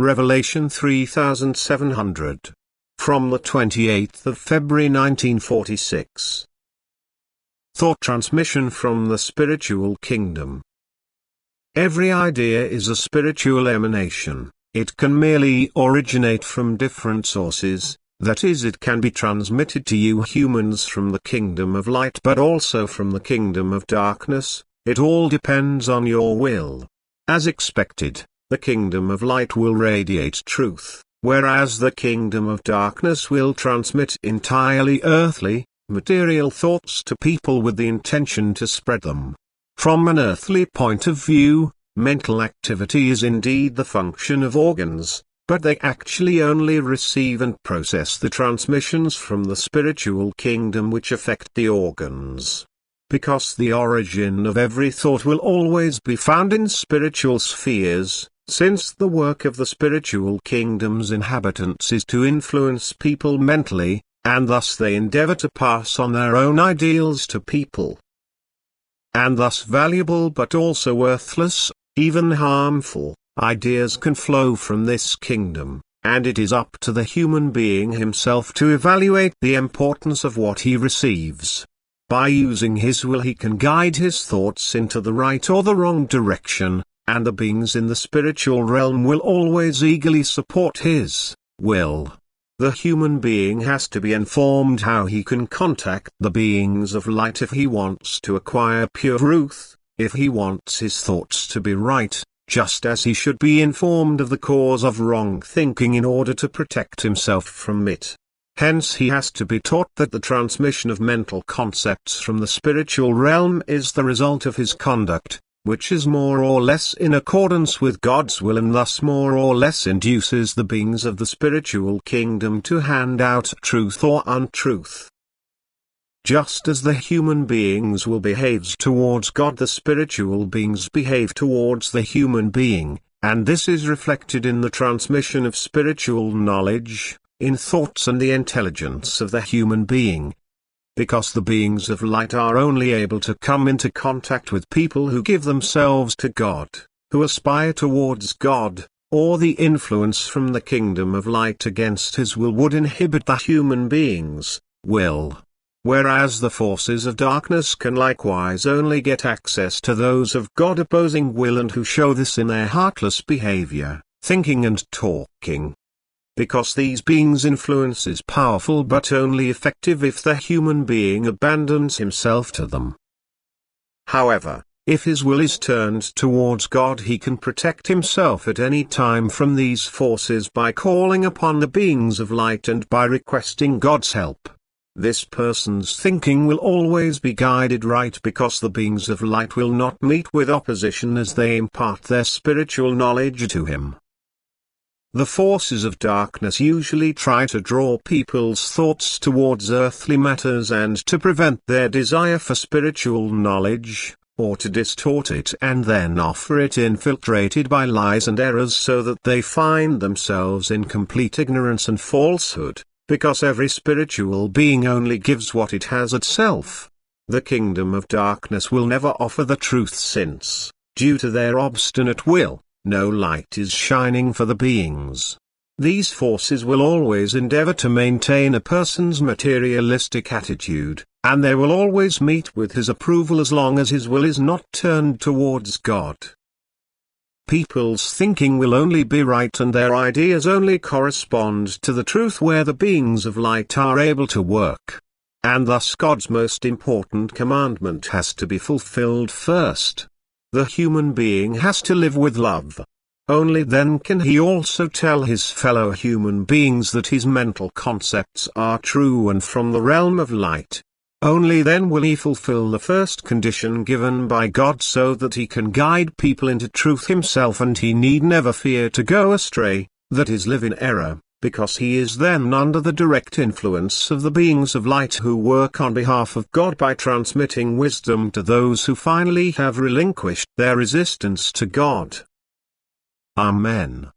Revelation 3700. From the 28th of February 1946. Thought transmission from the spiritual kingdom. Every idea is a spiritual emanation. It can merely originate from different sources, that is, it can be transmitted to you humans from the kingdom of light but also from the kingdom of darkness. It all depends on your will. As expected, the kingdom of light will radiate truth, whereas the kingdom of darkness will transmit entirely earthly, material thoughts to people with the intention to spread them. From an earthly point of view, mental activity is indeed the function of organs, but they actually only receive and process the transmissions from the spiritual kingdom which affect the organs. Because the origin of every thought will always be found in spiritual spheres, since the work of the spiritual kingdom's inhabitants is to influence people mentally, and thus they endeavor to pass on their own ideals to people. And thus valuable but also worthless, even harmful, ideas can flow from this kingdom, and it is up to the human being himself to evaluate the importance of what he receives. By using his will he can guide his thoughts into the right or the wrong direction, and the beings in the spiritual realm will always eagerly support his will. The human being has to be informed how he can contact the beings of light if he wants to acquire pure truth, if he wants his thoughts to be right, just as he should be informed of the cause of wrong thinking in order to protect himself from it. Hence he has to be taught that the transmission of mental concepts from the spiritual realm is the result of his conduct, which is more or less in accordance with God's will and thus more or less induces the beings of the spiritual kingdom to hand out truth or untruth. Just as the human beings will behave towards God, the spiritual beings behave towards the human being, and this is reflected in the transmission of spiritual knowledge, in thoughts and the intelligence of the human being. Because the beings of light are only able to come into contact with people who give themselves to God, who aspire towards God, or the influence from the kingdom of light against his will would inhibit the human being's will. Whereas the forces of darkness can likewise only get access to those of God opposing will and who show this in their heartless behavior, thinking and talking. Because these beings' influence is powerful but only effective if the human being abandons himself to them. However, if his will is turned towards God, he can protect himself at any time from these forces by calling upon the beings of light and by requesting God's help. This person's thinking will always be guided right because the beings of light will not meet with opposition as they impart their spiritual knowledge to him. The forces of darkness usually try to draw people's thoughts towards earthly matters and to prevent their desire for spiritual knowledge, or to distort it and then offer it infiltrated by lies and errors so that they find themselves in complete ignorance and falsehood, because every spiritual being only gives what it has itself. The kingdom of darkness will never offer the truth since, due to their obstinate will, no light is shining for the beings. These forces will always endeavor to maintain a person's materialistic attitude, and they will always meet with his approval as long as his will is not turned towards God. People's thinking will only be right and their ideas only correspond to the truth where the beings of light are able to work. And thus God's most important commandment has to be fulfilled first. The human being has to live with love. Only then can he also tell his fellow human beings that his mental concepts are true and from the realm of light. Only then will he fulfill the first condition given by God so that he can guide people into truth himself, and he need never fear to go astray, that is, live in error, because he is then under the direct influence of the beings of light who work on behalf of God by transmitting wisdom to those who finally have relinquished their resistance to God. Amen.